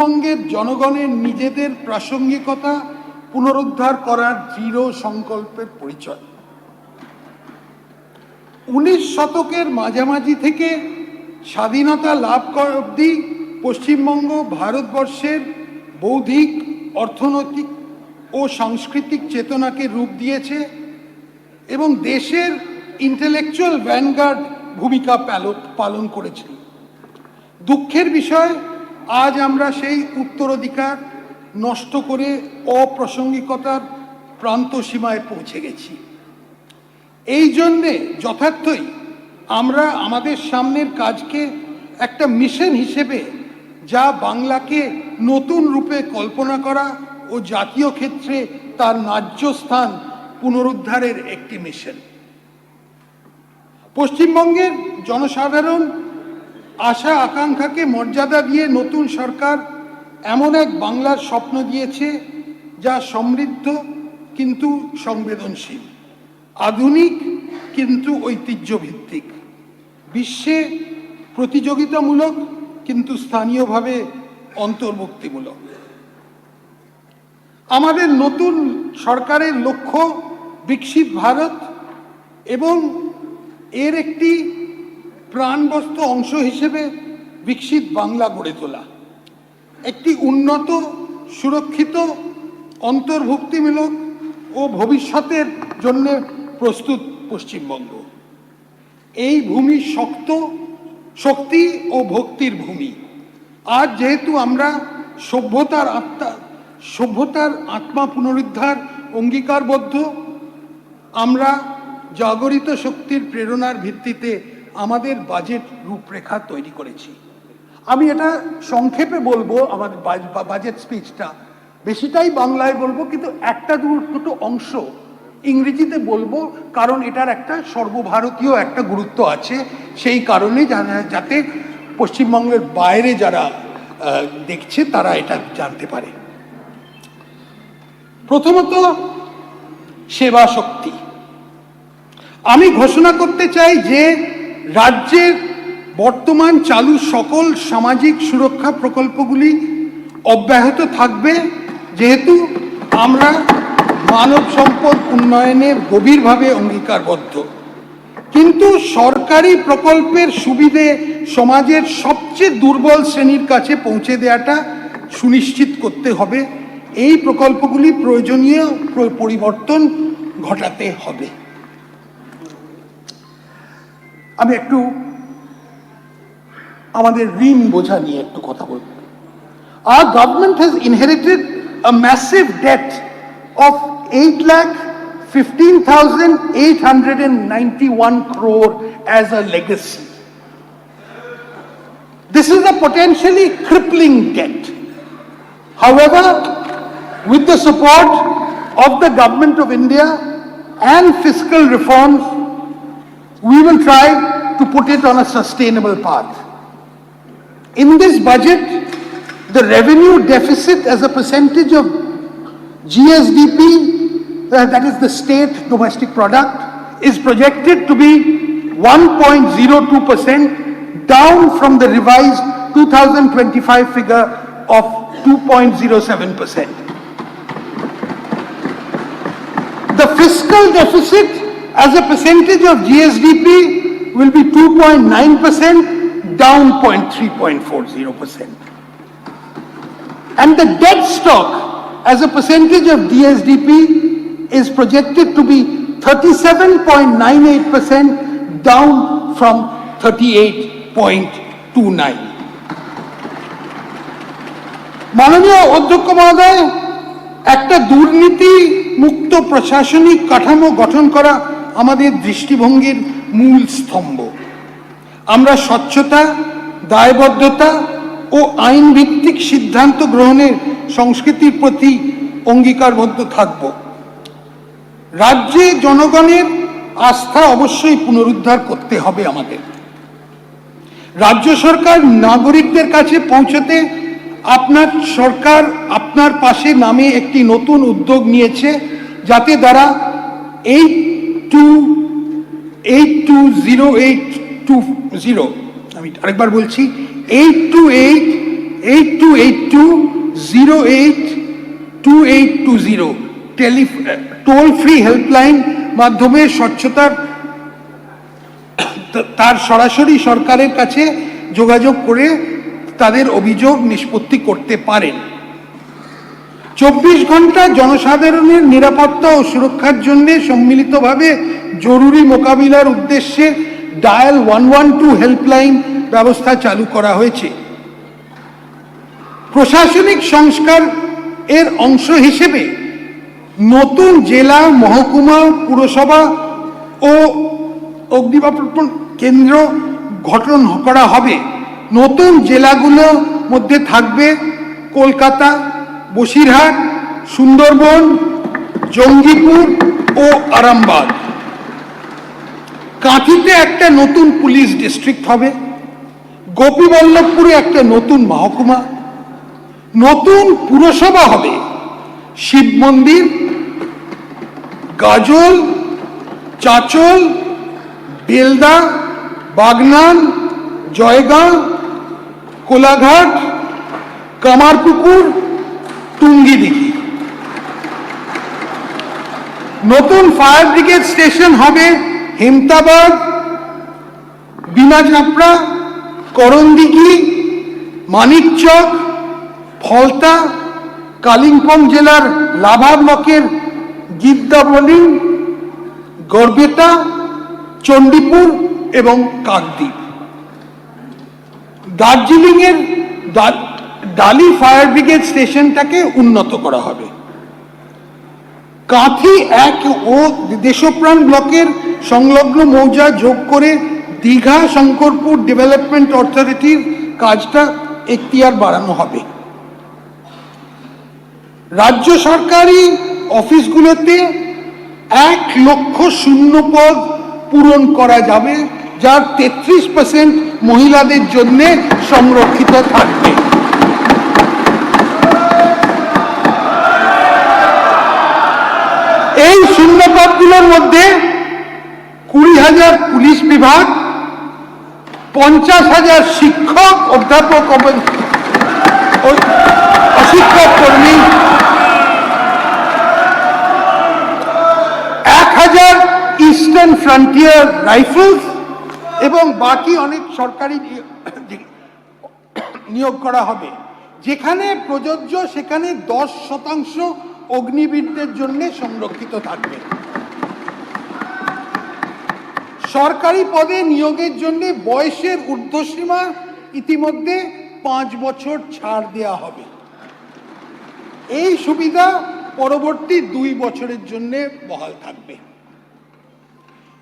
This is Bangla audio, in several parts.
পশ্চিমবঙ্গের জনগণের নিজেদের প্রাসঙ্গিকতা পুনরুদ্ধার করার দৃঢ় সংকল্পের পরিচয়। 19 শতকের মাঝামাঝি থেকে স্বাধীনতা লাভ করা অবধি পশ্চিমবঙ্গ ভারতবর্ষের বৌদ্ধিক, অর্থনৈতিক ও সাংস্কৃতিক চেতনাকে রূপ দিয়েছে এবং দেশের ইন্টেলেকচুয়াল ভ্যানগার্ড ভূমিকা পালন করেছে। দুঃখের বিষয়, আজ আমরা সেই উত্তরাধিকার নষ্ট করে অপ্রাসঙ্গিকতার প্রান্ত সীমায় পৌঁছে গেছি। এই জন্যে যথার্থই আমরা আমাদের সামনের কাজকে একটা মিশন হিসেবে, যা বাংলাকে নতুন রূপে কল্পনা করা ও জাতীয় ক্ষেত্রে তার ন্যায্য স্থান পুনরুদ্ধারের একটি মিশন। পশ্চিমবঙ্গের জনসাধারণ আশা আকাঙ্ক্ষাকে মর্যাদা দিয়ে নতুন সরকার এমন এক বাংলার স্বপ্ন দিয়েছে যা সমৃদ্ধ কিন্তু সংবেদনশীল, আধুনিক কিন্তু ঐতিহ্যভিত্তিক, বিশ্বে প্রতিযোগিতামূলক কিন্তু স্থানীয়ভাবে অন্তর্ভুক্তিমূলক। আমাদের নতুন সরকারের লক্ষ্য বিকশিত ভারত এবং এর একটি প্রাণবন্ত অংশ হিসেবে বিকশিত বাংলা গড়ে তোলা, একটি উন্নত, সুরক্ষিত, অন্তর্ভুক্তিমূলক ও ভবিষ্যতের জন্য প্রস্তুত পশ্চিমবঙ্গ। এই ভূমি শক্তি ও ভক্তির ভূমি। আজ যেহেতু আমরা সভ্যতার আত্মা পুনরুদ্ধার অঙ্গীকারবদ্ধ, আমরা জাগরিত শক্তির প্রেরণার ভিত্তিতে আমাদের বাজেট রূপরেখা তৈরি করেছি। আমি এটা সংক্ষেপে বলবো, আমার বাজেট স্পিচটা বেশিটাই বাংলায় বলবো, কিন্তু একটা দুটো অংশ ইংরেজিতে বলবো, কারণ এটার একটা সর্বভারতীয় একটা গুরুত্ব আছে। সেই কারণে যাতে পশ্চিমবঙ্গের বাইরে যারা দেখছে তারা এটা জানতে পারে। প্রথমত, সেবা শক্তি। আমি ঘোষণা করতে চাই যে রাজ্যের বর্তমান চালু সকল সামাজিক সুরক্ষা প্রকল্পগুলি অব্যাহত থাকবে, যেহেতু আমরা মানব সম্পদ উন্নয়নে গভীরভাবে অঙ্গীকারবদ্ধ। কিন্তু সরকারি প্রকল্পের সুবিধে সমাজের সবচেয়ে দুর্বল শ্রেণীর কাছে পৌঁছে দেওয়াটা সুনিশ্চিত করতে হবে। এই প্রকল্পগুলি প্রয়োজনীয় পরিবর্তন ঘটাতে হবে। আমি একটু আমাদের ঋণ বোঝা নিয়ে একটু কথা বলব। Our government has inherited a massive debt of 8,15,891 crore as a legacy. This is a potentially crippling debt. However, with the support of the Government of India and fiscal reforms, we will try to put it on a sustainable path. In this budget, the revenue deficit as a percentage of GSDP, that is the state domestic product, is projected to be 1.02%, down from the revised 2025 figure of 2.07%. The fiscal deficit as a percentage of GSDP will be 2.9%, down 3.40%. And the debt stock as a percentage of GSDP is projected to be 37.98%, down from 38.29. মাননীয় অধ্যক্ষ মহোদয়, একটা দুর্নীতি মুক্ত প্রশাসনিক কাঠামো গঠন করা আমাদের দৃষ্টিভঙ্গির মূল স্তম্ভ। আমরা স্বচ্ছতা, দায়বদ্ধতা ও আইন ভিত্তিক সিদ্ধান্ত গ্রহণের সংস্কৃতির প্রতি অঙ্গীকারবদ্ধ থাকব। রাজ্যে জনগণের আস্থা অবশ্যই পুনরুদ্ধার করতে হবে আমাদের। রাজ্য সরকার নাগরিকদের কাছে পৌঁছতে আপনার সরকার আপনার পাশে নামে একটি নতুন উদ্যোগ নিয়েছে, যাতে দ্বারা 82820, আমি আরেকবার বলছি, 828 8282-082820 টোল ফ্রি হেল্পলাইন মাধ্যমে স্বচ্ছতার তার সরাসরি সরকারের কাছে যোগাযোগ করে তাদের অভিযোগ নিষ্পত্তি করতে পারেন। 24 ঘন্টা জনসাধারণের নিরাপত্তা ও সুরক্ষার জন্য সম্মিলিতভাবে জরুরি মোকাবিলার উদ্দেশ্যে ডায়াল 112 হেল্পলাইন ব্যবস্থা চালু করা হয়েছে। প্রশাসনিক সংস্কার এর অংশ হিসেবে নতুন জেলা, মহকুমা, পুরসভা ও অগ্নিনির্বাপন কেন্দ্র গঠন করা হবে। নতুন জেলাগুলোর মধ্যে থাকবে কলকাতা, বসিরহাট, সুন্দরবন, জঙ্গিপুর ও আরামবাগ। কাঁথিতে একটা নতুন পুলিশ ডিস্ট্রিক্ট হবে। গোপীবল্লভপুরে একটা নতুন মহকুমা, নতুন পুরসভা হবে। শিব মন্দির, গাজল, চাচল, বেলদা, বাগনান, জয়গাঁ, কোলাঘাট, কামারপুকুর, টুঙ্গিদিঘি। নতুন ফায়ার ব্রিগেড স্টেশন হবে হেমতাবাদ, বিনাচাপড়া, করণদিঘি, মানিকচক, ফলতা, কালিম্পং জেলার লাভা ব্লকের গিদ্দাবলি, গড়বেতা, চণ্ডীপুর এবং কাকদ্বীপ। দার্জিলিংয়ের ডালি ফায়ার ব্রিগেড স্টেশনটাকে উন্নত করা হবে। কাঁথি 1 ও দেশপ্রাণ ব্লকের সংলগ্ন মৌজা যোগ করে দীঘা শঙ্করপুর ডেভেলপমেন্ট অথরিটির কাজটা এখতিয়ার বাড়ানো হবে। রাজ্য সরকারি অফিসগুলোতে 1 লক্ষ শূন্য পদ পূরণ করা যাবে, যার 33% মহিলাদের জন্য সংরক্ষিত থাকবে। এই শূন্য পদগুলোর মধ্যে 20,000 পুলিশ বিভাগ, 50,000 শিক্ষক, অধ্যাপক, অশিক্ষক কর্মী, 1,000 ইস্টার্ন ফ্রন্টিয়ার রাইফেলস এবং বাকি অনেক সরকারি নিয়োগ করা হবে। যেখানে প্রযোজ্য সেখানে 10% অগ্নিবীরদের জন্য সংরক্ষিত থাকবে। সরকারি পদে নিয়োগের জন্য বয়সের ঊর্ধ্বসীমা ইতিমধ্যে 5 বছর ছাড় দেওয়া হবে। এই সুবিধা পরবর্তী 2 বছরের জন্য বহাল থাকবে।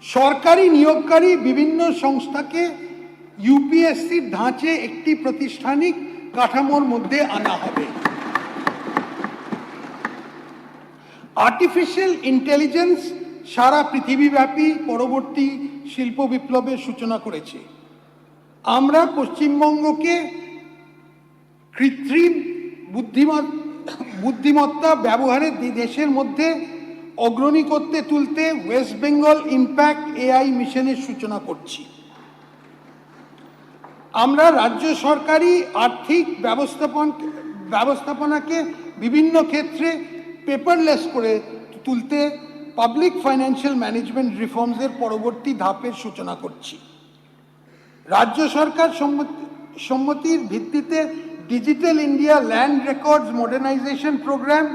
সরকারি নিয়োগকারী বিভিন্ন সংস্থাকে ইউপিএসসির ধাঁচে একটি প্রাতিষ্ঠানিক কাঠামোর মধ্যে আনা হবে। আর্টিফিশিয়াল ইন্টেলিজেন্স সারা পৃথিবীব্যাপী পরবর্তী শিল্প বিপ্লবের সূচনা করেছে। আমরা পশ্চিমবঙ্গকে কৃত্রিম বুদ্ধিমত্তা ব্যবহারে দেশের মধ্যে অগ্রণী করতে তুলতে ওয়েস্ট বেঙ্গল ইম্প্যাক্ট এআই মিশনের সূচনা করছি। আমরা রাজ্য সরকারি আর্থিক ব্যবস্থাপনাকে বিভিন্ন ক্ষেত্রে পেপারলেস করে তুলতে পাবলিক ফাইন্যান্সিয়াল ম্যানেজমেন্ট রিফর্মসের পরবর্তী ধাপের সূচনা করছি। রাজ্য সরকার সম্মতির ভিত্তিতে digital India land records modernisation programme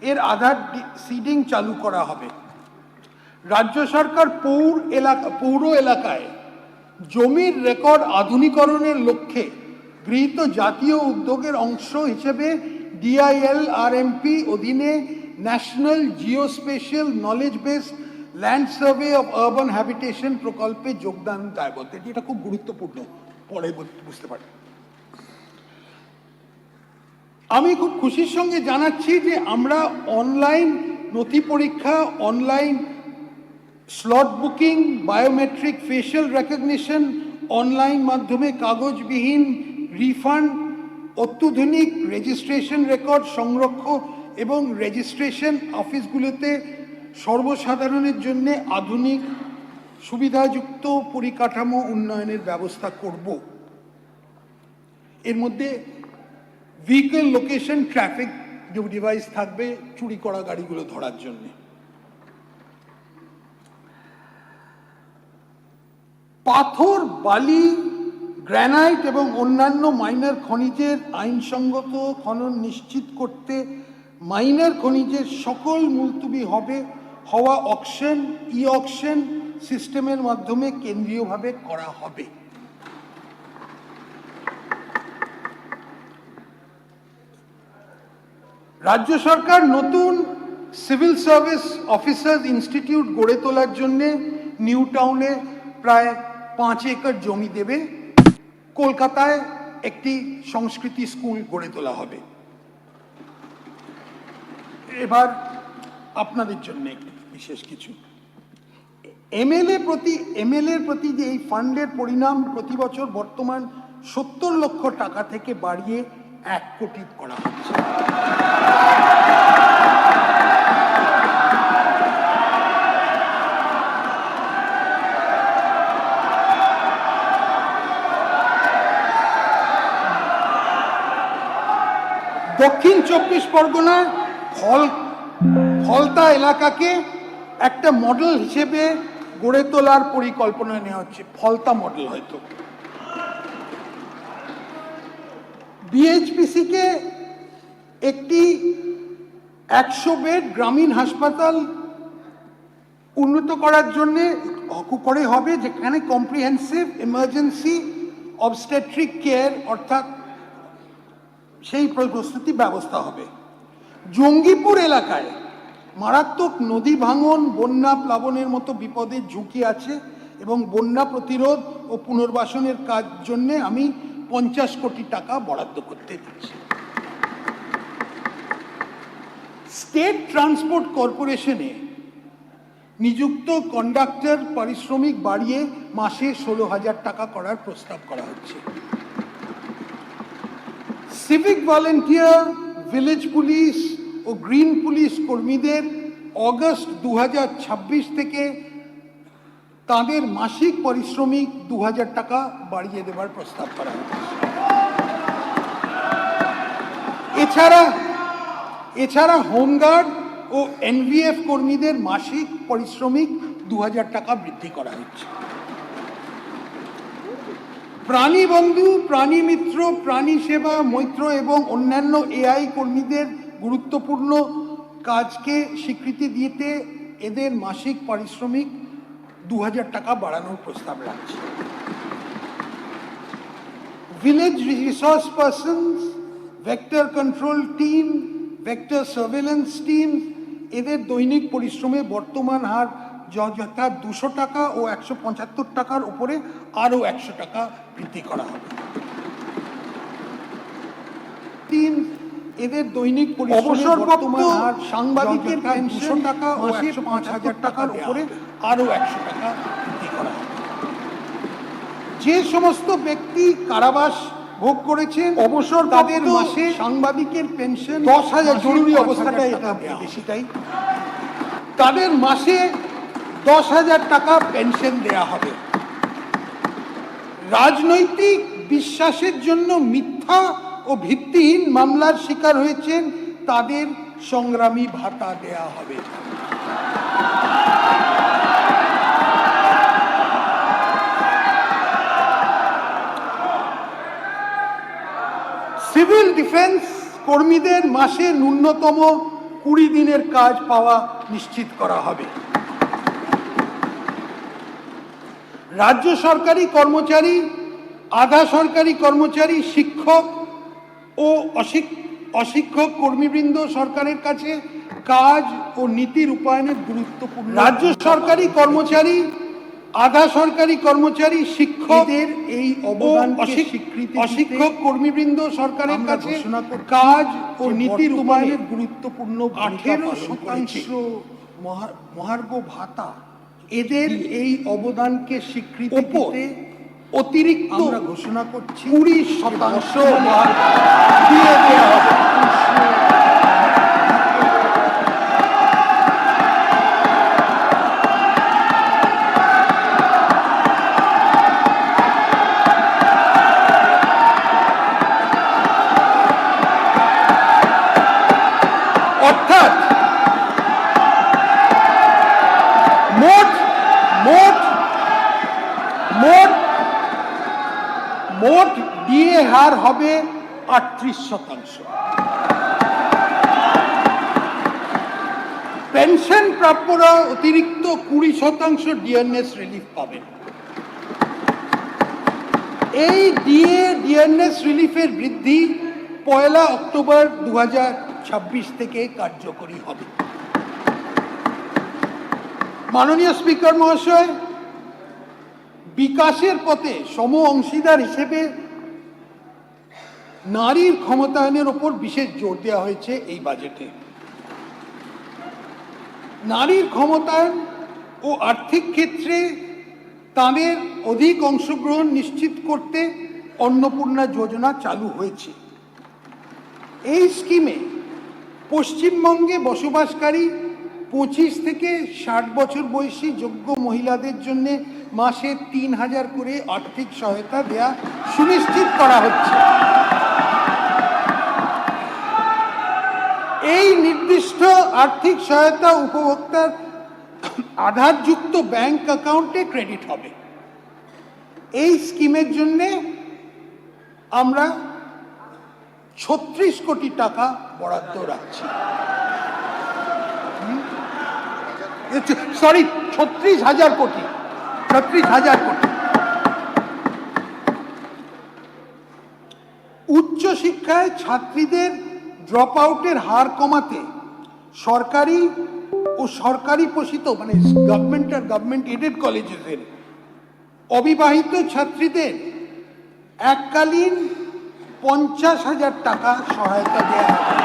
এর আধার সিডিং চালু করা হবে। রাজ্য সরকার পৌর এলাকায় জমির রেকর্ড আধুনিকরণের লক্ষ্যে গৃহীত জাতীয় উদ্যোগের অংশ হিসেবে DILRMP অধীনে national geospatial knowledge base land survey of urban habitation প্রকল্পে যোগদান দায়বদ্ধ। এটা খুব গুরুত্বপূর্ণ, পরে বুঝতে পারি। আমি খুব খুশির সঙ্গে জানাচ্ছি যে আমরা অনলাইন নথি পরীক্ষা, online slot booking, biometric facial recognition, online মাধ্যমে কাগজবিহীন রিফান্ড, অত্যাধুনিক রেজিস্ট্রেশন রেকর্ড সংরক্ষণ এবং রেজিস্ট্রেশন অফিসগুলোতে সর্বসাধারণের জন্য আধুনিক সুবিধাযুক্ত পরিকাঠামো উন্নয়নের ব্যবস্থা করব। এর মধ্যে ভেহিকল লোকেশন ট্রাফিক ডিভাইস থাকবে চুরি করা গাড়িগুলো ধরার জন্য। পাথর, বালি, গ্রানাইট এবং অন্যান্য মাইনার খনিজের আইনসঙ্গত খনন নিশ্চিত করতে মাইনার খনিজের সকল মুলতবি হওয়া অকশন, ই অকশন সিস্টেমের মাধ্যমে কেন্দ্রীয়ভাবে করা হবে। রাজ্য সরকার নতুন সিভিল সার্ভিস অফিসার্স ইনস্টিটিউট গড়ে তোলার জন্য নিউ টাউনে প্রায় 5 একর জমি দেবে। কলকাতায় একটি সংস্কৃতি স্কুল গড়ে তোলা হবে। এবার আপনাদের জন্য একটি বিশেষ কিছু, এমএলএর প্রতি যে এই ফান্ডের পরিমাণ প্রতি বছর বর্তমান 70 লক্ষ টাকা থেকে বাড়িয়ে 1 কোটি করা হচ্ছে। দক্ষিণ 24 পরগনার ফলতা এলাকাকে একটা মডেল হিসেবে গড়ে তোলার পরিকল্পনা নেওয়া হচ্ছে, ফলতা মডেল। হয়তো বিএইচপিসি কে একটি 100 বেড গ্রামীণ হাসপাতাল উন্নত করার জন্য করে হবে, যেখানে কম্প্রিহেন্সিভ ইমার্জেন্সি অবস্টেট্রিক কেয়ার অর্থাৎ সেই প্রস্তুতি ব্যবস্থা হবে। জঙ্গিপুর এলাকায় মারাত্মক নদী ভাঙন, বন্যা প্লাবনের মতো বিপদের ঝুঁকি আছে এবং বন্যা প্রতিরোধ ও পুনর্বাসনের কাজ জন্য আমি 50 কোটি টাকা বরাদ্দ করতে দিচ্ছি। স্টেট ট্রান্সপোর্ট কর্পোরেশনে নিযুক্ত কন্ডাক্টর পারিশ্রমিক বাড়িয়ে মাসে 16,000 টাকা করার প্রস্তাব করা হচ্ছে। সিভিক ভলেন্টিয়ার, ভিলেজ পুলিশ ও গ্রিন পুলিশ কর্মীদের অগস্ট 2026 থেকে তাদের মাসিক পারিশ্রমিক 2,000 টাকা বাড়িয়ে দেওয়ার প্রস্তাব করা হচ্ছে। এছাড়া হোমগার্ড ও এনভিএফ কর্মীদের মাসিক পারিশ্রমিক 2,000 টাকা বৃদ্ধি করা হচ্ছে। প্রাণী বন্ধু, প্রাণী মিত্র, প্রাণী সেবা, মৈত্র এবং অন্যান্য এআই কর্মীদের গুরুত্বপূর্ণ কাজকে স্বীকৃতি দিতে এদের মাসিক পারিশ্রমিক 2,000 টাকা বাড়ানোর প্রস্তাব রাখছে। Village resource persons, vector control team, vector surveillance team, এদের দৈনিক পরিশ্রমে বর্তমান হার যথা 200 টাকা ও 175 টাকার উপরে আরও 100 টাকা বৃদ্ধি করা হবে। এদের দৈনিক অবসরপ্রাপ্ত সাংবাদিকের 200 টাকা ও 5,000 টাকার উপরে আরও 100 টাকা বৃদ্ধি করা হবে। যে সমস্ত ব্যক্তি কারাবাস ভোগ করেছেন অবসর তাদের মাসে সাংবাদিকের পেনশন 10,000, জরুরি অবস্থাটাই এটা বেশিটাই, তাদের মাসে 10,000 টাকা পেনশন দেয়া হবে। রাজনৈতিক বিশ্বাসের জন্য মিথ্যা ও ভিত্তিহীন মামলার শিকার হয়েছেন তাদের সংগ্রামী ভাতা দেয়া হবে। সিভিল ডিফেন্স কর্মীদের মাসে ন্যূনতম 20 দিনের কাজ পাওয়া নিশ্চিত করা হবে। রাজ্য সরকারি কর্মচারী, আধা সরকারি কর্মচারী, শিক্ষক ও অশিক্ষক কর্মীবৃন্দ সরকারের কাছে কাজ ও নীতি রূপায়ণের গুরুত্বপূর্ণ। রাজ্য সরকারি কর্মচারী, আধা সরকারি কর্মচারী, শিক্ষকদের এই অবদানকে স্বীকৃতি, অশিক্ষক কর্মীবৃন্দ সরকারের কাছে কাজ ও নীতি রূপায়ণের গুরুত্বপূর্ণ 18% মহার্ঘ ভাতা, এদের এই অবদানকে স্বীকৃতি দিতে অতিরিক্ত আমরা ঘোষণা করছি 20% দিয়ে দেওয়া হবে। হবে 38%। পেনশন প্রাপ্যরা অতিরিক্ত 20% ডিএনএস রিলিফ পাবেন। এই ডিএনএস রিলিফের বৃদ্ধি 1 অক্টোবর 2026 থেকে কার্যকরী হবে। মাননীয় স্পিকার মহাশয়, বিকাশের পথে সম অংশীদার হিসেবে নারীর ক্ষমতায়নের ওপর বিশেষ জোর দেওয়া হয়েছে এই বাজেটে। নারীর ক্ষমতায়ন ও আর্থিক ক্ষেত্রে তাদের অধিক অংশগ্রহণ নিশ্চিত করতে অন্নপূর্ণা যোজনা চালু হয়েছে। এই স্কিমে পশ্চিমবঙ্গে বসবাসকারী 25 থেকে 60 বছর বয়সী যোগ্য মহিলাদের জন্য মাসে 3000 করে আর্থিক সহায়তা দেয়া সুনিশ্চিত করা হচ্ছে। এই নির্দিষ্ট আর্থিক সহায়তা উপভোক্তার আধারযুক্ত ব্যাংক অ্যাকাউন্টে ক্রেডিট হবে। এই স্কিমের জন্য আমরা 36 কোটি টাকা বরাদ্দ রাখছি। সরি, 36,000 কোটি। উচ্চশিক্ষায় ছাত্রীদের ড্রপ আউটের হার কমাতে সরকারি ও সরকারি পোষিত মানে গভর্নমেন্ট আর গভর্নমেন্ট এডেড কলেজের অবিবাহিত ছাত্রীদের এককালীন 50,000 টাকা সহায়তা দেওয়া হবে।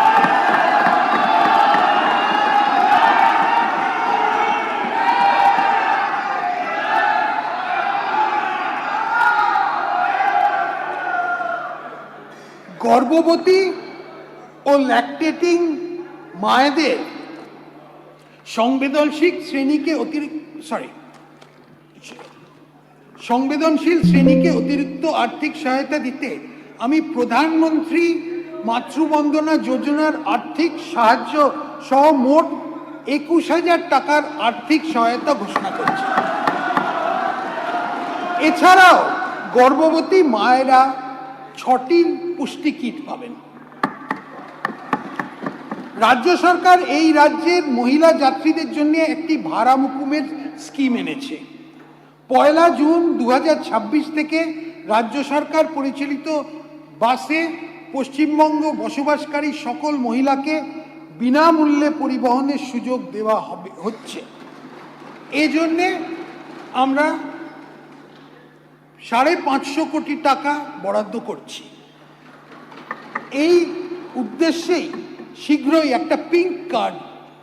গর্ভবতী ও ল্যাকটেটিং মায়েদের সংবেদনশীল শ্রেণীকে অতিরিক্ত আর্থিক সহায়তা দিতে আমি প্রধানমন্ত্রী মাতৃবন্দনা যোজনার আর্থিক সাহায্য সহ মোট 21,000 টাকার আর্থিক সহায়তা ঘোষণা করছি। এছাড়াও গর্ভবতী মায়েরা 6টি পুষ্টি কিট পাবেন। রাজ্য সরকার এই রাজ্যের মহিলা যাত্রীদের জন্য একটি ভাড়া মকুবের স্কিম এনেছে। 1 জুন 2026 থেকে রাজ্য সরকার পরিচালিত বাসে পশ্চিমবঙ্গ বসবাসকারী সকল মহিলাকে বিনামূল্যে পরিবহনের সুযোগ দেওয়া হচ্ছে। এজন্যে আমরা 550 কোটি টাকা বরাদ্দ করছি। এই উদ্দেশ্যেই শীঘ্রই একটা পিঙ্ক কার্ড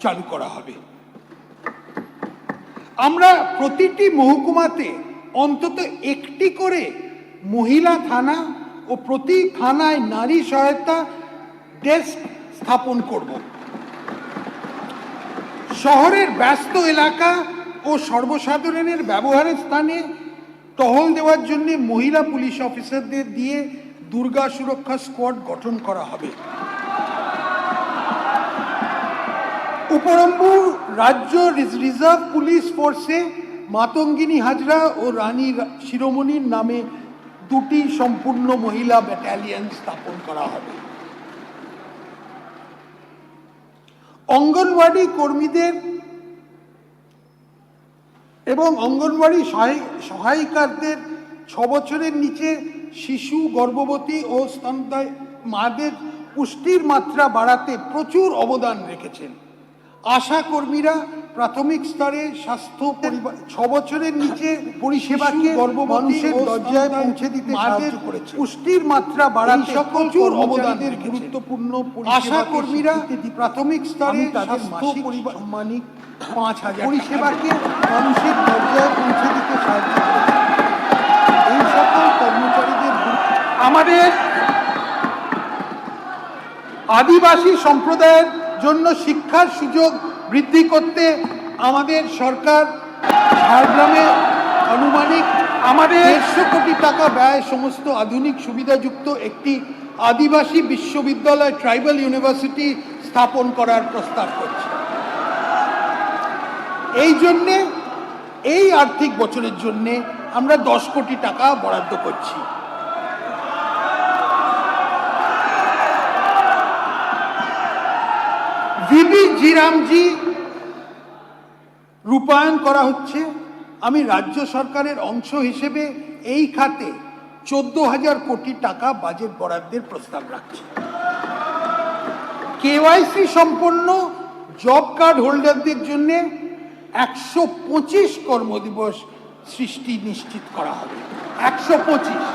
চালু করা হবে। আমরা প্রতিটি মহকুমাতে অন্তত একটি করে মহিলা থানা ও প্রতি থানায় নারী সহায়তা ডেস্ক স্থাপন করব। শহরের ব্যস্ত এলাকা ও সর্বসাধারণের ব্যবহারের স্থানে টহল দেওয়ার জন্য মহিলা পুলিশ অফিসারদের দিয়ে দুর্গা সুরক্ষা স্কোয়াড গঠন করা হবে। উপরম্বু রাজ্য রিজার্ভ পুলিশ ফোর্সে মাতঙ্গিনী হাজরা ও রানী শিরোমণির নামে 2টি সম্পূর্ণ মহিলা ব্যাটালিয়ন স্থাপন করা হবে। অঙ্গনওয়াড়ি কর্মীদের এবং অঙ্গনওয়াড়ি সহায়িকাদের 6 বছরের নিচে শিশু, গর্ভবতী ও স্তন্যদায়ী মাদের পুষ্টির মাত্রা বাড়াতে প্রচুর অবদান রেখেছেন। আশা কর্মীরা প্রাথমিক স্তরে স্বাস্থ্য 6 বছরের নিচে পরিষেবাকে মানুষের দরজায় পৌঁছে দিতে সাহায্য করেছে। পুষ্টির মাত্রা বাড়াতে প্রচুর অবদানের গুরুত্বপূর্ণ আশা কর্মীরা প্রাথমিক স্তরে স্বাস্থ্য সম্মানিক 5,000 পরিষেবাকে মানুষের দরজায় পৌঁছে দিতে সাহায্য করেছে। এই সকল কর্মচারীদের আমাদের আদিবাসী সম্প্রদায়ের জন্য শিক্ষার সুযোগ বৃদ্ধি করতে আমাদের সরকার ঝাড়গ্রামে আনুমানিক 150 কোটি টাকা ব্যয় সমস্ত আধুনিক সুবিধাযুক্ত একটি আদিবাসী বিশ্ববিদ্যালয় ট্রাইবাল ইউনিভার্সিটি স্থাপন করার প্রস্তাব করছে। এই জন্যে এই আর্থিক বছরের জন্য আমরা 10 কোটি টাকা বরাদ্দ করছি। ভিবি জিরামজি রূপায়ণ করা হচ্ছে। আমি রাজ্য সরকারের অংশ হিসেবে এই খাতে 14,000 কোটি টাকা বাজেট বরাদ্দের প্রস্তাব রাখছি। কেওয়াইসি সম্পন্ন জব কার্ড হোল্ডারদের জন্য 125 কর্মদিবস সৃষ্টি নিশ্চিত করা হবে। 125।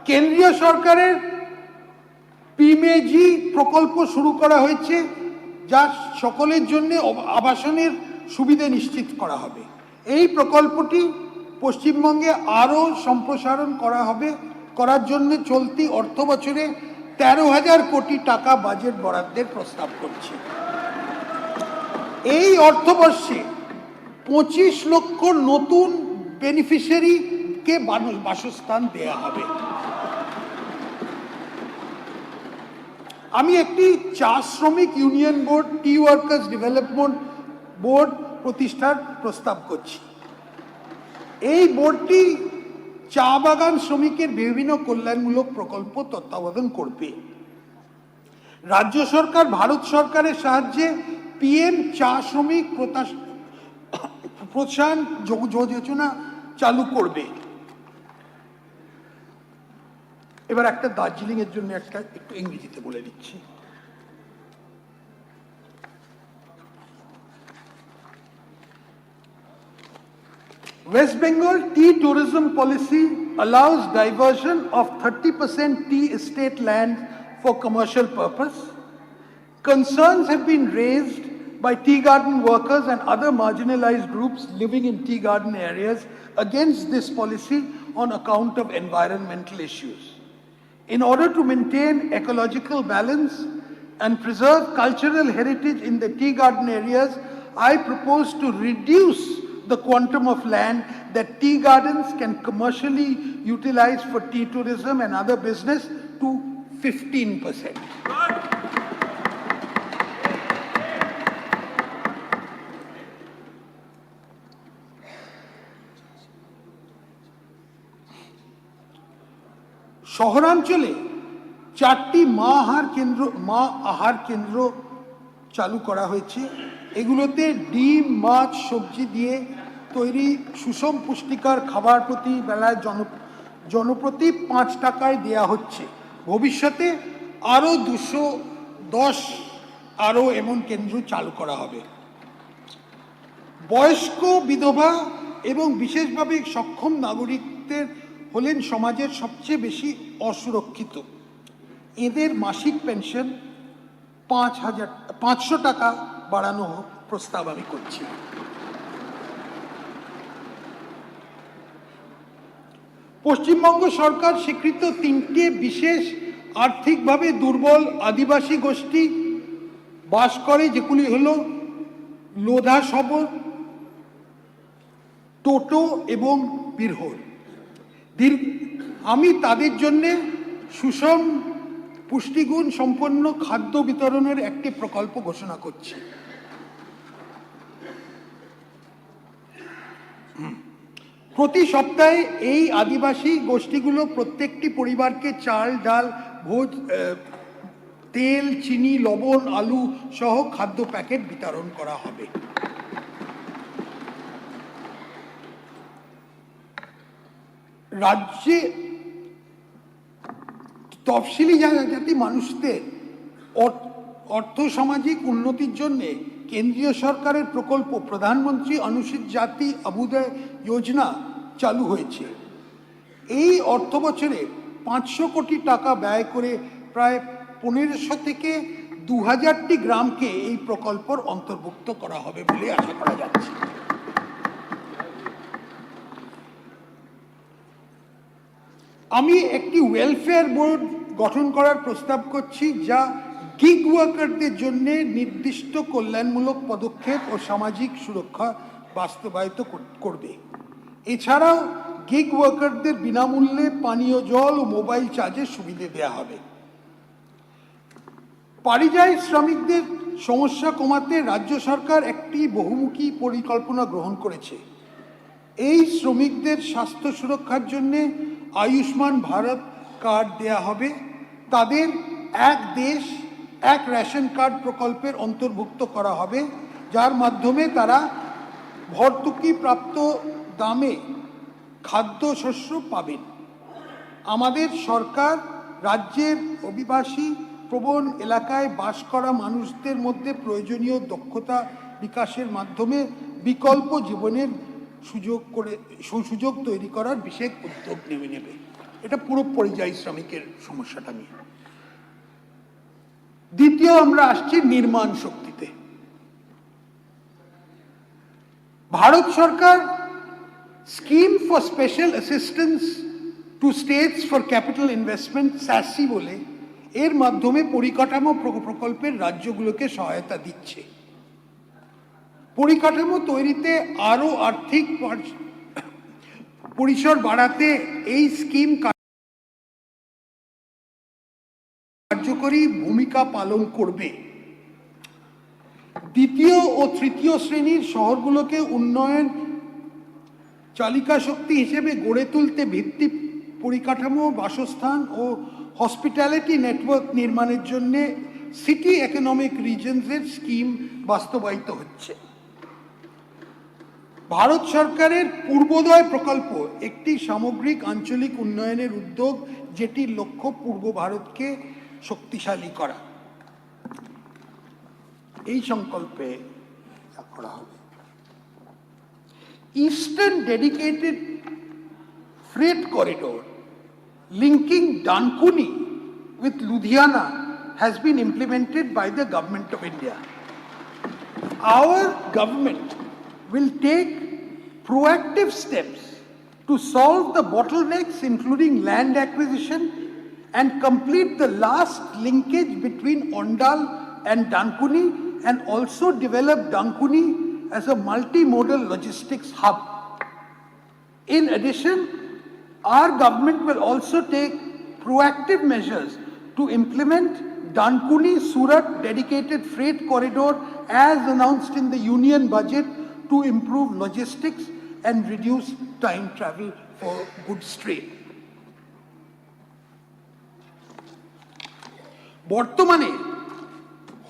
কেন্দ্রীয় সরকারের পিএমএজি প্রকল্প শুরু করা হয়েছে, যা সকলের জন্য আবাসনের সুবিধা নিশ্চিত করা হবে। এই প্রকল্পটি পশ্চিমবঙ্গে আরও সম্প্রসারণ করার জন্য চলতি অর্থ বছরে 13,000 কোটি টাকা বাজেট বরাদ্দের প্রস্তাব করছে। এই অর্থবর্ষে 25 লক্ষ নতুন বেনিফিশিয়ারিকে বাসস্থান দেয়া হবে। আমি একটি চা শ্রমিক ইউনিয়ন বোর্ড, টি ওয়ার্কার্স ডেভেলপমেন্ট বোর্ড প্রতিষ্ঠার প্রস্তাব করছি। এই বোর্ডটি চা বাগান শ্রমিকের বিভিন্ন কল্যাণমূলক প্রকল্প তত্ত্বাবধান করবে। রাজ্য সরকার ভারত সরকারের সাহায্যে পিএম চা শ্রমিক প্রোৎসাহন যোজনা চালু করবে। এবার একটা দার্জিলিং এর জন্য একটু ইংরেজিতে বলে দিচ্ছি। West Bengal tea tourism policy allows diversion of 30% tea estate land for commercial purpose. Concerns have been raised by tea garden workers and other marginalized groups living in tea garden areas against this policy on account of environmental issues. In order to maintain ecological balance and preserve cultural heritage in the tea garden areas, I propose to reduce the quantum of land that tea gardens can commercially utilize for tea tourism and other business to 15%. শহরাঞ্চলে 4টি মা আহার কেন্দ্র চালু করা হয়েছে। এগুলোতে ডিম, মাছ, সবজি দিয়ে তৈরি সুষম পুষ্টিকর খাবার প্রতি বেলায় জনপ্রতি 5 টাকায় দেয়া হচ্ছে। ভবিষ্যতে আরও 210 এমন কেন্দ্র চালু করা হবে। বয়স্ক, বিধবা এবং বিশেষভাবে সক্ষম নাগরিকদের হলেন সমাজের সবচেয়ে বেশি অসুরক্ষিত। এদের মাসিক পেনশন 500 টাকা বাড়ানো প্রস্তাব আমি করছি। পশ্চিমবঙ্গ সরকার স্বীকৃত 3টে বিশেষ আর্থিকভাবে দুর্বল আদিবাসী গোষ্ঠী বাস করে, যেগুলি হলো লোধা সবর, টোটো এবং বিরহর। আমি তাদের জন্য সুষম পুষ্টিগুণ সম্পন্ন খাদ্য বিতরণের একটি প্রকল্প ঘোষণা করছি। প্রতি সপ্তাহে এই আদিবাসী গোষ্ঠীগুলো প্রত্যেকটি পরিবারকে চাল, ডাল, তেল, চিনি, লবণ, আলু সহ খাদ্য প্যাকেট বিতরণ করা হবে। রাজ্যে তফসিলি জাতি মানুষদের অর্থসামাজিক উন্নতির জন্য কেন্দ্রীয় সরকারের প্রকল্প প্রধানমন্ত্রী অনুসূচিত জাতি অভ্যুদয় যোজনা চালু হয়েছে। এই অর্থ বছরে 500 কোটি টাকা ব্যয় করে প্রায় 1500 থেকে 2000টি গ্রামকে এই প্রকল্পের অন্তর্ভুক্ত করা হবে বলে আশা করা যাচ্ছে। আমি একটি ওয়েলফেয়ার বোর্ড গঠন করার প্রস্তাব করছি, যা গিগ ওয়ার্কারদের জন্য নির্দিষ্ট কল্যাণমূলক পদক্ষেপ ও সামাজিক সুরক্ষা বাস্তবায়িত করবে। এছাড়াও গিগ ওয়ার্কারদের বিনামূল্যে পানীয় জল ও মোবাইল চার্জের সুবিধা দেওয়া হবে। পরিযায়ী শ্রমিকদের সমস্যা কমাতে রাজ্য সরকার একটি বহুমুখী পরিকল্পনা গ্রহণ করেছে। এই শ্রমিকদের স্বাস্থ্য সুরক্ষার জন্য আয়ুষ্মান ভারত কার্ড দেয়া হবে। তাদের এক দেশ এক রেশন কার্ড প্রকল্পের অন্তর্ভুক্ত করা হবে, যার মাধ্যমে তারা ভর্তুকি প্রাপ্ত দামে খাদ্যশস্য পাবেন। আমাদের সরকার রাজ্যের অভিবাসী প্রবণ এলাকায় বাস করা মানুষদের মধ্যে প্রয়োজনীয় দক্ষতা বিকাশের মাধ্যমে বিকল্প জীবনের সুযোগ তৈরি করার বিশেষ উদ্যোগ নেবে। এটা পুরো পরিযায়ী শ্রমিকের সমস্যাটা নিয়ে। দ্বিতীয়, আমরা আসছি নির্মাণ শক্তিতে। ভারত সরকার scheme for special assistance to states for capital investment SASCI বলে এর মাধ্যমে পরিকাঠামো প্রকল্পের রাজ্যগুলোকে সহায়তা দিচ্ছে। পরিকাঠামো তৈরিতে আরো আর্থিক পরিসর বাড়াতে এই স্কিম কার্যকরী ভূমিকা পালন করবে। দ্বিতীয় ও তৃতীয় শ্রেণীর শহরগুলোকে উন্নয়ন চালিকা শক্তি হিসেবে গড়ে তুলতে ভিত্তি পরিকাঠামো, বাসস্থান ও হসপিটালিটি নেটওয়ার্ক নির্মাণের জন্য সিটি ইকোনমিক রিজনসের স্কিম বাস্তবায়িত হচ্ছে। ভারত সরকারের পূর্বোদয় প্রকল্প একটি সামগ্রিক আঞ্চলিক উন্নয়নের উদ্যোগ, যেটির লক্ষ্য পূর্ব ভারতকে শক্তিশালী করা। এই সংকল্পে করা হবে। Eastern dedicated freight corridor linking Dankuni with Ludhiana has been implemented by the Government of India. Our government will take proactive steps to solve the bottlenecks, including land acquisition, and complete the last linkage between Ondal and Dankuni, and also develop Dankuni as a multimodal logistics hub. In addition, our government will also take proactive measures to implement Dankuni-Surat dedicated freight corridor as announced in the union budget to improve logistics and reduce time travel for goods trade. বর্তমানে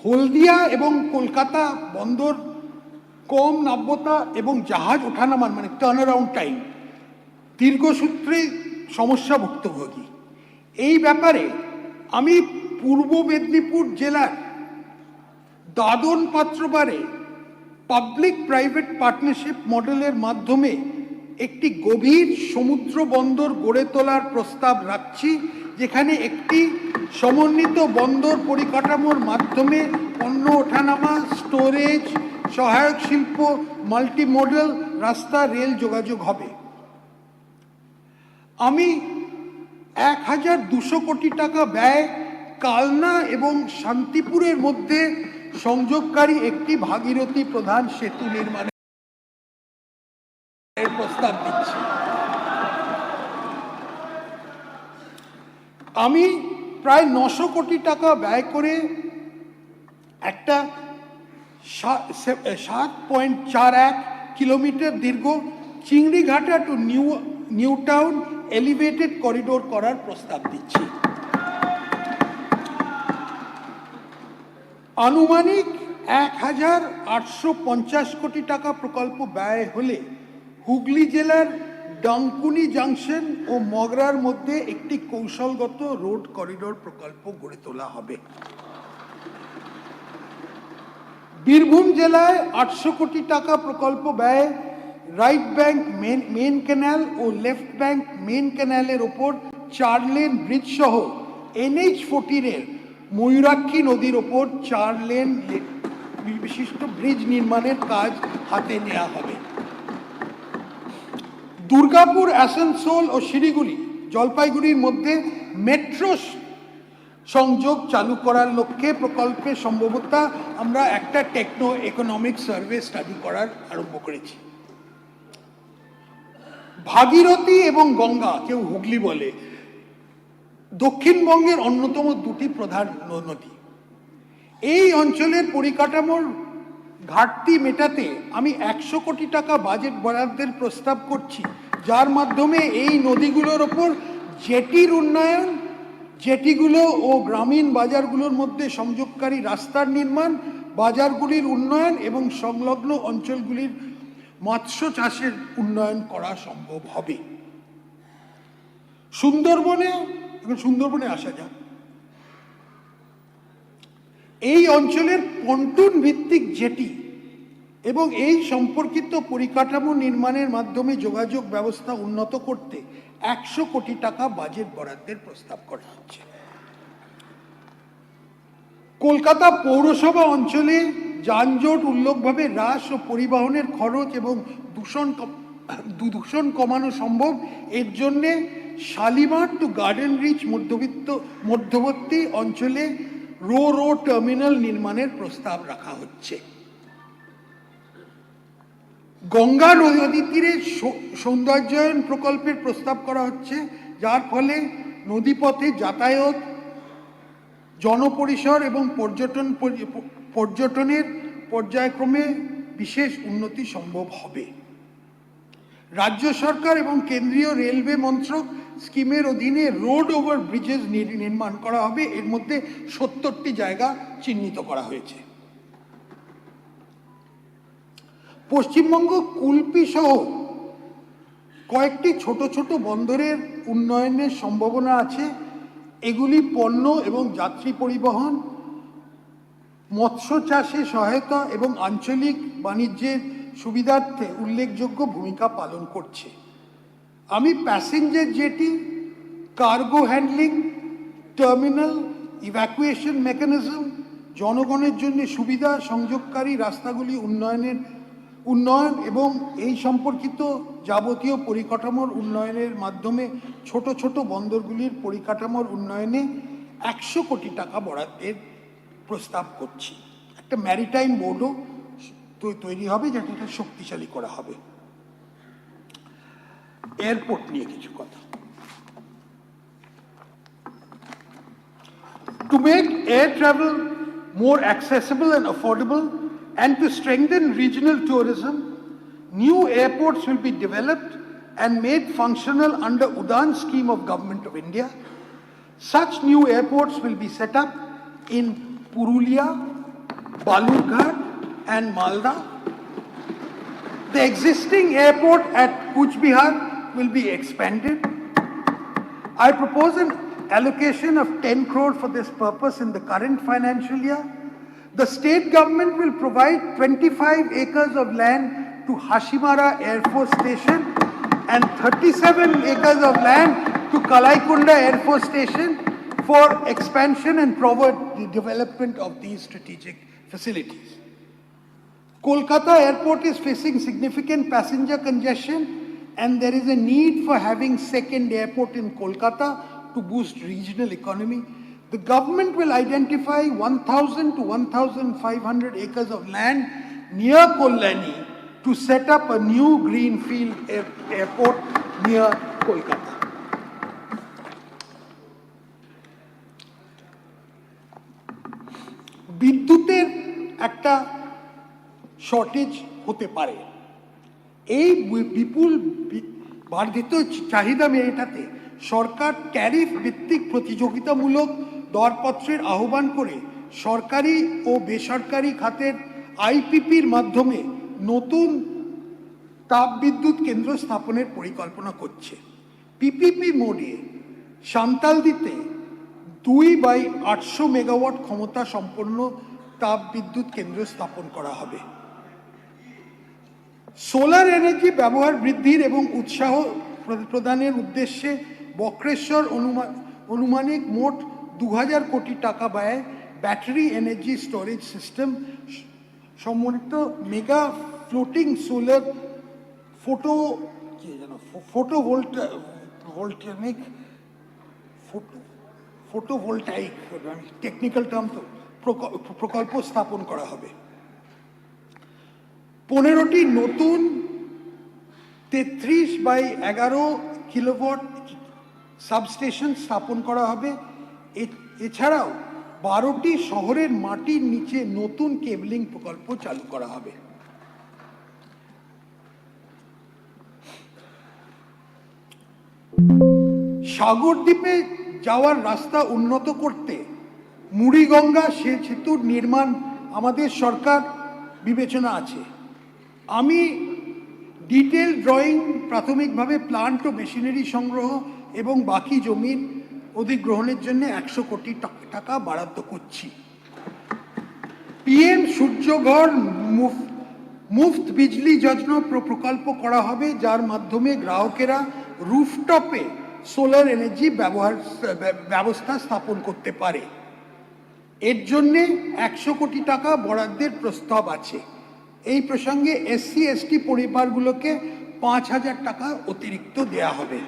হলদিয়া এবং কলকাতা বন্দর কম নাব্যতা এবং জাহাজ ওঠানামান মানে টার্ন অ্যারাউন্ড টাইম দীর্ঘসূত্রে সমস্যা ভুক্তভোগী। এই ব্যাপারে আমি পূর্ব মেদিনীপুর জেলার দাদন পাত্রবারে পাবলিক প্রাইভেট পার্টনারশিপ মডেলের মাধ্যমে একটি গভীর সমুদ্র বন্দর গড়ে তোলার প্রস্তাব রাখছি, যেখানে একটি সমন্বিত বন্দর পরিকাঠামোর মাধ্যমে পণ্য ওঠানামা, স্টোরেজ, সহায়ক শিল্প, মাল্টিমোডাল রাস্তা, রেল যোগাযোগ হবে। আমি 1200 কোটি টাকা ব্যয় কালনা এবং শান্তিপুরের মধ্যে সংযোগকারী একটি ভাগীরথী প্রধান সেতু নির্মাণের প্রস্তাব দিচ্ছি। আমি প্রায় 900 কোটি টাকা ব্যয় করে একটা 7.41 কিলোমিটার দীর্ঘ Chingrighata two new town elevated corridor করার প্রস্তাব দিচ্ছি। আনুমানিক 1850 কোটি টাকা প্রকল্প ব্যয় হলে হুগলি জেলার ডানকুনি জাংশন ও মগরার মধ্যে একটি কৌশলগত রোড করিডোর প্রকল্প গড়ে তোলা হবে। বীরভূম জেলায় 800 কোটি টাকা প্রকল্প ব্যয়ে রাইট ব্যাংক মেন ক্যানাল ও লেফট ব্যাংক মেন ক্যানালের ওপর 4 লেন ব্রিজ সহ NH14 এর ময়ূরাক্ষী নদীর ওপর 4 লেন বিশিষ্ট ব্রিজ নির্মাণের কাজ হাতে নেওয়া হবে। দুর্গাপুর, আসানসোল ও শিলিগুড়ি, জলপাইগুড়ির মধ্যে মেট্রো সংযোগ চালু করার লক্ষ্যে প্রকল্পে সম্ভবত আমরা একটা টেকনো ইকোনমিক সার্ভে স্টাডি করার আরম্ভ করেছি। ভাগীরথী এবং গঙ্গা, কেউ হুগলি বলে, দক্ষিণবঙ্গের অন্যতম দুটি প্রধান নদী। এই অঞ্চলের পরিকাঠামোর ঘাটতি মেটাতে আমি 100 কোটি টাকা বাজেট বরাদ্দের প্রস্তাব করছি, যার মাধ্যমে এই নদীগুলোর ওপর জেটির উন্নয়ন, জেটিগুলো ও গ্রামীণ বাজারগুলোর মধ্যে সংযোগকারী রাস্তার নির্মাণ, বাজারগুলির উন্নয়ন এবং সংলগ্ন অঞ্চলগুলির মৎস্য চাষের উন্নয়ন করা সম্ভব হবে। সুন্দরবনে আসা যাক। এই অঞ্চলের পন্টুন ভিত্তিক জেটি এবং এই সম্পর্কিত পরিকাঠামো নির্মাণের মাধ্যমে যোগাযোগ ব্যবস্থা উন্নত করতে 100 কোটি টাকা বাজেট বরাদ্দের প্রস্তাব করা হচ্ছে। কলকাতা পৌরসভা অঞ্চলে যানজট উল্লেখভাবে হ্রাস ও পরিবহনের খরচ এবং দূষণ কমানো সম্ভব। এর জন্যে শালিমার টু গার্ডেন রিচ মধ্যবর্তী অঞ্চলে রো টার্মিনাল নির্মাণের প্রস্তাব রাখা হচ্ছে। গঙ্গা নদীর তীরে সৌন্দর্যায়ন প্রকল্পের প্রস্তাব করা হচ্ছে, যার ফলে নদীপথে যাতায়াত, জনপরিসর এবং পর্যটনের পর্যায়ক্রমে বিশেষ উন্নতি সম্ভব হবে। রাজ্য সরকার এবং কেন্দ্রীয় রেলওয়ে মন্ত্রক স্কিমের অধীনে রোড ওভার ব্রিজেস নির্মাণ করা হবে। এর মধ্যে 70টি জায়গা চিহ্নিত করা হয়েছে। পশ্চিমবঙ্গ কুলপি সহ কয়েকটি ছোট ছোট বন্দরের উন্নয়নের সম্ভাবনা আছে। এগুলি পণ্য এবং যাত্রী পরিবহন, মৎস্য চাষে সহায়তা এবং আঞ্চলিক বাণিজ্যের সুবিধার্থে উল্লেখযোগ্য ভূমিকা পালন করছে। আমি passenger jetty, cargo handling terminal, evacuation mechanism, জনগণের জন্য সুবিধা সংযোগকারী রাস্তাগুলি উন্নয়ন এবং এই সম্পর্কিত যাবতীয় পরিকাঠামোর উন্নয়নের মাধ্যমে ছোট ছোট বন্দরগুলির পরিকাঠামোর উন্নয়নে 100 কোটি টাকা বরাদ্দের প্রস্তাব করছি। একটা ম্যারিটাইম বোর্ডও তৈরি হবে, যেটা শক্তিশালী করা হবে। এয়ারপোর্ট নিয়ে কিছু কথা। To make air travel more accessible and affordable and to strengthen regional tourism, new airports will be developed and made functional under Udan scheme of Government of India. Such new airports will be set up in Purulia, Balurghat and Malda. The existing airport at Kuch Bihar will be expanded. I propose an allocation of 10 crore for this purpose in the current financial year. The state government will provide 25 acres of land to Hashimara Air Force Station and 37 acres of land to Kalaikunda Air Force Station for expansion and forward development of these strategic facilities. Kolkata Airport is facing significant passenger congestion, and there is a need for having second airport in Kolkata to boost regional economy. The government will identify 1,000 to 1,500 acres of land near Kollani to set up a new greenfield airport near Kolkata. বিদ্যুতের একটা শর্টেজ হতে পারে। এই বিপুল বর্ধিত চাহিদা মেটাতে সরকার ট্যারিফ ভিত্তিক প্রতিযোগিতামূলক দরপত্রের আহ্বান করে সরকারি ও বেসরকারি খাতের আইপিপির মাধ্যমে নতুন তাপবিদ্যুৎ কেন্দ্র স্থাপনের পরিকল্পনা করছে। পিপিপি মোডে সান্তালদিতে 2/800 মেগাওয়াট ক্ষমতা সম্পন্ন তাপবিদ্যুৎ কেন্দ্র স্থাপন করা হবে। সোলার এনার্জি ব্যবহার বৃদ্ধির এবং উৎসাহ প্রদানের উদ্দেশ্যে বক্রেশ্বর অনুমানিক মোট 2000 কোটি টাকা ব্যয়ে ব্যাটারি এনার্জি স্টোরেজ সিস্টেম সমন্বিত mega floating solar photovoltaic technical term তো প্রকল্প স্থাপন করা হবে। 15টি নতুন 33/11 কিলোওয়াট সাবস্টেশন স্থাপন করা হবে। এছাড়াও 12টি শহরের মাটির নিচে নতুন কেবলিং প্রকল্প চালু করা হবে। সাগরদ্বীপে যাওয়ার রাস্তা উন্নত করতে মুড়িগঙ্গা সেতুর নির্মাণ আমাদের সরকার বিবেচনা আছে। আমি ডিটেল ড্রয়িং, প্রাথমিকভাবে প্লান্ট ও মেশিনারি সংগ্রহ এবং বাকি জমির অধিগ্রহণের জন্য 100 কোটি টাকা বরাদ্দ করছি। পিএম সূর্যঘর মুফত বিজলি যোজনা প্রকল্প করা হবে, যার মাধ্যমে গ্রাহকেরা রুফটপে সোলার এনার্জি ব্যবস্থা স্থাপন করতে পারে। এর জন্যে 100 কোটি টাকা বরাদ্দের প্রস্তাব আছে। এই প্রসঙ্গে SC/ST পরিবারগুলোকে 5,000 টাকা অতিরিক্ত দেয়া হবে।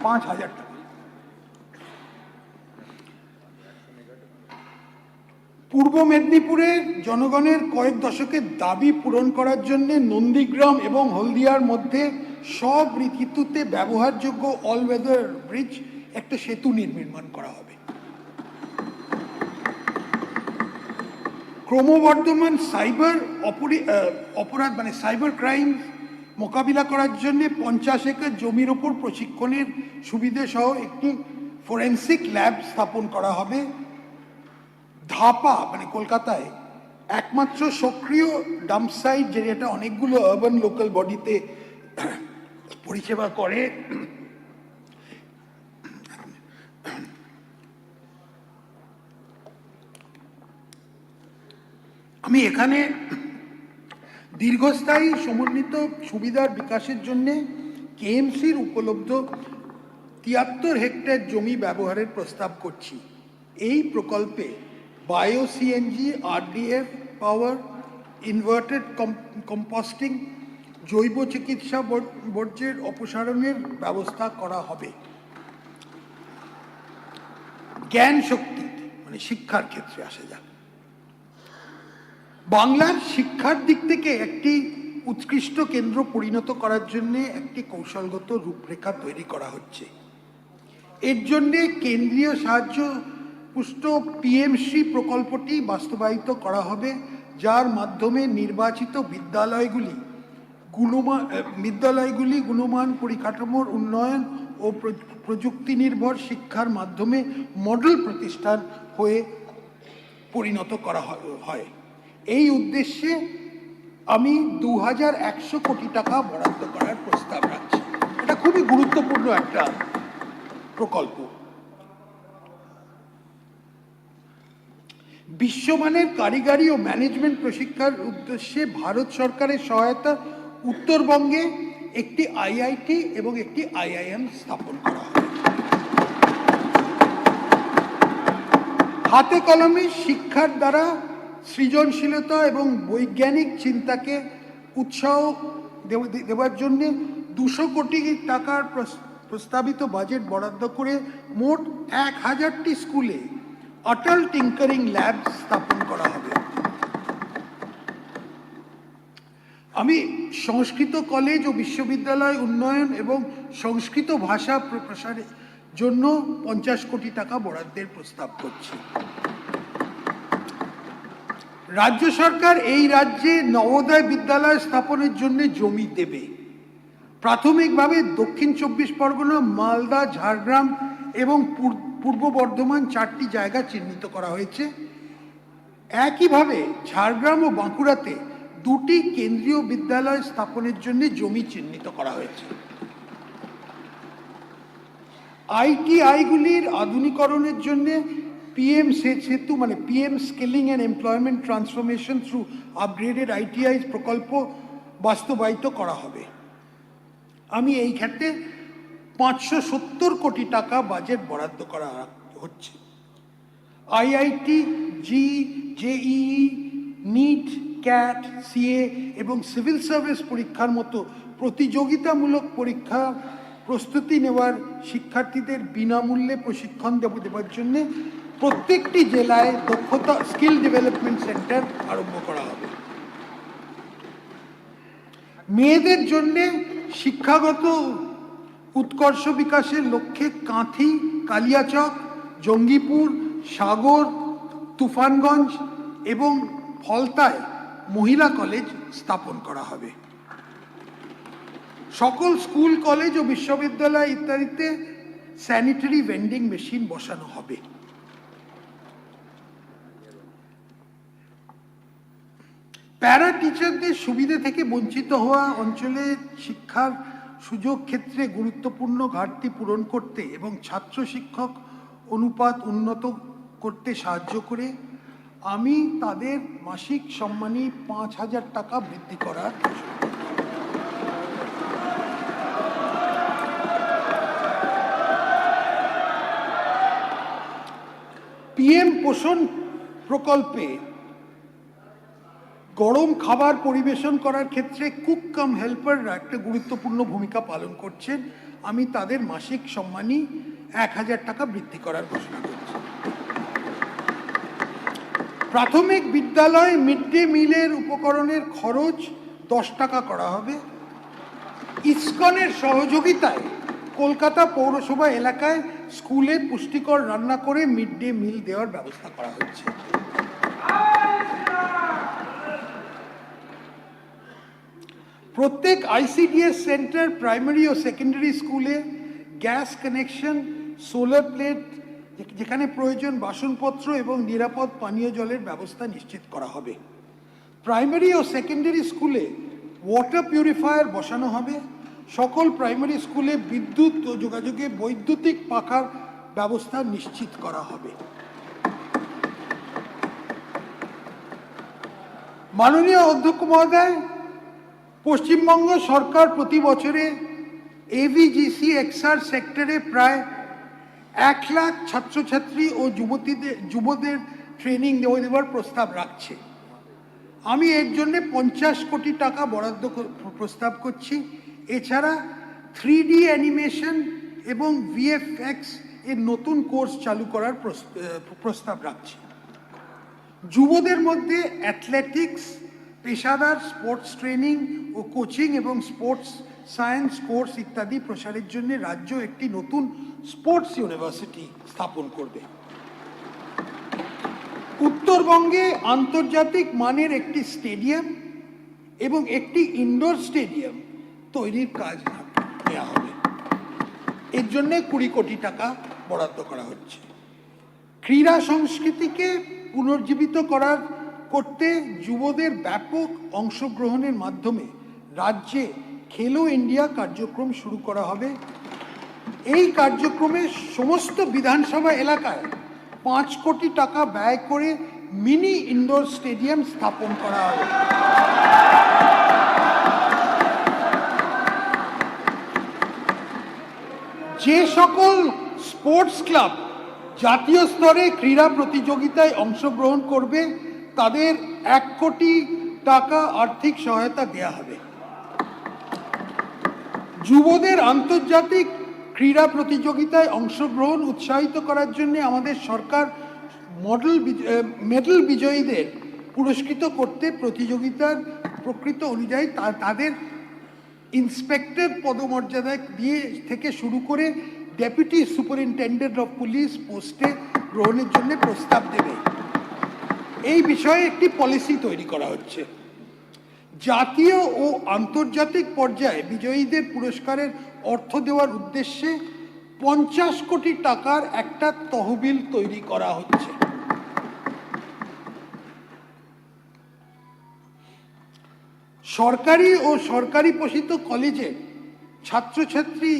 5,000 টাকা। পূর্ব মেদিনীপুরের জনগণের কয়েক দশকের দাবি পূরণ করার জন্য নন্দীগ্রাম এবং হলদিয়ার মধ্যে সব ঋতুতে ব্যবহারযোগ্য অল ওয়েদার ব্রিজ, একটা সেতু নির্মাণ করা হবে। ক্রমবর্ধমান সাইবার অপরাধ সাইবার ক্রাইম মোকাবিলা করার জন্য 50 একর জমির ওপর প্রশিক্ষণের সুবিধা সহ একটি ফরেন্সিক ল্যাব স্থাপন করা হবে। ধাপা কলকাতায় একমাত্র সক্রিয় ডাম্প সাইট, যেটা অনেকগুলো আরবান লোকাল বডিতে পরিষেবা করে। আমি এখানে দীর্ঘস্থায়ী সমন্বিত সুবিধার বিকাশের জন্য KMCর উপলব্ধ 73 হেক্টর জমি ব্যবহারের প্রস্তাব করছি। এই প্রকল্পে বায়ো CNG, RDF পাওয়ার, ইনভার্টেড কম্পোস্টিং, জৈব চিকিৎসা বর্জ্যের অপসারণের ব্যবস্থা করা হবে। জ্ঞান শক্তি শিক্ষার ক্ষেত্রে আসা যাক। বাংলার শিক্ষার দিক থেকে একটি উৎকৃষ্ট কেন্দ্র পরিণত করার জন্য একটি কৌশলগত রূপরেখা তৈরি করা হচ্ছে। এর জন্যে কেন্দ্রীয় সাহায্য পুষ্ট PMশ্রী প্রকল্পটি বাস্তবায়িত করা হবে, যার মাধ্যমে নির্বাচিত বিদ্যালয়গুলি গুণমান পরিকাঠামোর উন্নয়ন ও প্রযুক্তি নির্ভর শিক্ষার মাধ্যমে মডেল প্রতিষ্ঠান হয়ে পরিণত করা হয়। এই উদ্দেশ্যে আমি 2100 কোটি টাকা বরাদ্দ করার প্রস্তাব রাখছি। এটা খুবই গুরুত্বপূর্ণ একটা প্রকল্প। বিশ্বমানের কারিগরি ও ম্যানেজমেন্ট প্রশিক্ষার উদ্দেশ্যে ভারত সরকারের সহায়তা উত্তরবঙ্গে একটি IIT এবং একটি IIM স্থাপন করা হবে। হাতে কলমে শিক্ষার দ্বারা সৃজনশীলতা এবং বৈজ্ঞানিক চিন্তাকে উৎসাহ দেওয়ার জন্য 200 কোটি টাকার প্রস্তাবিত বাজেট বরাদ্দ করে মোট 1000টি স্কুলে অটল টিঙ্কারিং ল্যাব স্থাপন করা হবে। আমি সংস্কৃত কলেজ ও বিশ্ববিদ্যালয় উন্নয়ন এবং সংস্কৃত ভাষা প্রসারের জন্য 50 কোটি টাকা বরাদ্দের প্রস্তাব করছি। রাজ্য সরকার এই রাজ্যে নবোদয় বিদ্যালয় স্থাপনের জন্য জমি দেবে। প্রাথমিকভাবে দক্ষিণ 24 পরগনা, মালদা, ঝাড়গ্রাম এবং পূর্ব বর্ধমান 4টি জায়গা চিহ্নিত করা হয়েছে। একইভাবে ঝাড়গ্রাম ও বাঁকুড়াতে 2টি কেন্দ্রীয় বিদ্যালয় স্থাপনের জন্য জমি চিহ্নিত করা হয়েছে। ITI-গুলির আধুনিকরণের জন্য PM সেতু PM skilling and employment transformation through upgraded ITI প্রকল্প বাস্তবায়িত করা হবে। আমি এই ক্ষেত্রে 570 কোটি টাকা বাজেট বরাদ্দ করা হচ্ছে। IIT, JEE, NEET, CAT, CA এবং সিভিল সার্ভিস পরীক্ষার মতো প্রতিযোগিতামূলক পরীক্ষা প্রস্তুতি নেওয়ার শিক্ষার্থীদের বিনামূল্যে প্রশিক্ষণ দেওয়ার জন্য প্রত্যেকটি জেলায় দক্ষতা স্কিল ডেভেলপমেন্ট সেন্টার আরম্ভ করা হবে। মেয়েদের জন্য শিক্ষাগত উৎকর্ষ বিকাশের লক্ষ্যে কাঁথি, কালিয়াচক, জঙ্গিপুর, সাগর, তুফানগঞ্জ এবং ফলতায় মহিলা কলেজ স্থাপন করা হবে। সকল স্কুল, কলেজ ও বিশ্ববিদ্যালয় ইত্যাদিতে স্যানিটারি ভেন্ডিং মেশিন বসানো হবে। প্যারা টিচারদের সুবিধা থেকে বঞ্চিত হওয়া অঞ্চলে শিক্ষার সুযোগ ক্ষেত্রে গুরুত্বপূর্ণ ঘাটতি পূরণ করতে এবং ছাত্র শিক্ষক অনুপাত উন্নত করতে সাহায্য করে আমি তাদের মাসিক সম্মানী 5,000 টাকা বৃদ্ধি করার পিএম পোষণ প্রকল্পে গরম খাবার পরিবেশন করার ক্ষেত্রে কুক কাম হেল্পাররা একটা গুরুত্বপূর্ণ ভূমিকা পালন করছেন। আমি তাদের মাসিক সম্মানী 1,000 টাকা বৃদ্ধি করার ঘোষণা করছি। প্রাথমিক বিদ্যালয় মিড ডে মিলের উপকরণের খরচ 10 টাকা করা হবে। ইসকনের সহযোগিতায় কলকাতা পৌরসভা এলাকায় স্কুলে পুষ্টিকর রান্না করে মিড ডে মিল দেওয়ার ব্যবস্থা করা হচ্ছে। প্রত্যেক আইসিডিএস সেন্টার, প্রাইমারি ও সেকেন্ডারি স্কুলে গ্যাস কানেকশন, সোলার প্লেট, যেখানে প্রয়োজন বাসনপত্র এবং নিরাপদ পানীয় জলের ব্যবস্থা নিশ্চিত করা হবে। প্রাইমারি ও সেকেন্ডারি স্কুলে ওয়াটার পিউরিফায়ার বসানো হবে। সকল প্রাইমারি স্কুলে বিদ্যুৎ ও যোগাযোগে বৈদ্যুতিক পাখার ব্যবস্থা নিশ্চিত করা হবে। মাননীয় অধ্যক্ষ মহোদয়, পশ্চিমবঙ্গ সরকার প্রতি বছরে এভিজিসি এক্সআর সেক্টরে প্রায় 1 লাখ ছাত্রছাত্রী ও যুবদের ট্রেনিং দেওয়ার প্রস্তাব রাখছে। আমি এর জন্য 50 কোটি টাকা বরাদ্দ প্রস্তাব করছি। এছাড়া 3D অ্যানিমেশন এবং ভিএফএক্স এর নতুন কোর্স চালু করার প্রস্তাব রাখছি। যুবদের মধ্যে অ্যাথলেটিক্স, পেশাদার স্পোর্টস ট্রেনিং ও কোচিং এবং স্পোর্টস সায়েন্স কোর্স ইত্যাদি প্রসারের জন্য রাজ্য একটি নতুন স্পোর্টস ইউনিভার্সিটি স্থাপন করবে। উত্তরবঙ্গে আন্তর্জাতিক মানের একটি স্টেডিয়াম এবং একটি ইনডোর স্টেডিয়াম তৈরির কাজ নেওয়া হবে। এর জন্য 20 কোটি টাকা বরাদ্দ করা হচ্ছে। ক্রীড়া সংস্কৃতিকে পুনর্জীবিত করতে যুবদের ব্যাপক অংশগ্রহণের মাধ্যমে রাজ্যে খেলো ইন্ডিয়া কার্যক্রম শুরু করা হবে। এই কার্যক্রমে সমস্ত বিধানসভা এলাকায় 5 কোটি টাকা ব্যয় করে মিনি ইনডোর স্টেডিয়াম স্থাপন করা হবে। যে সকল স্পোর্টস ক্লাব জাতীয় স্তরে ক্রীড়া প্রতিযোগিতায় অংশগ্রহণ করবে তাদের 1 কোটি টাকা আর্থিক সহায়তা দেওয়া হবে। যুবদের আন্তর্জাতিক ক্রীড়া প্রতিযোগিতায় অংশগ্রহণ উৎসাহিত করার জন্য আমাদের সরকার মেডেল বিজয়ীদের পুরস্কৃত করতে প্রতিযোগিতার প্রকৃত অনুযায়ী তাদের ইন্সপেক্টর পদমর্যাদা দিয়ে থেকে শুরু করে ডেপুটি সুপারিনটেন্ডেন্ট অফ পুলিশ পোস্টে গ্রহণের জন্য প্রস্তাব দেবে। এই বিষয়ে একটি পলিসি তৈরি করা হচ্ছে। জাতীয় ও আন্তর্জাতিক পর্যায়ে বিজয়ীদের পুরস্কারের অর্থ দেওয়ার উদ্দেশ্যে 50 কোটি টাকার একটা তহবিল তৈরি করা হচ্ছে। সরকারি ও সরকারি পোষিত কলেজে ছাত্রছাত্রী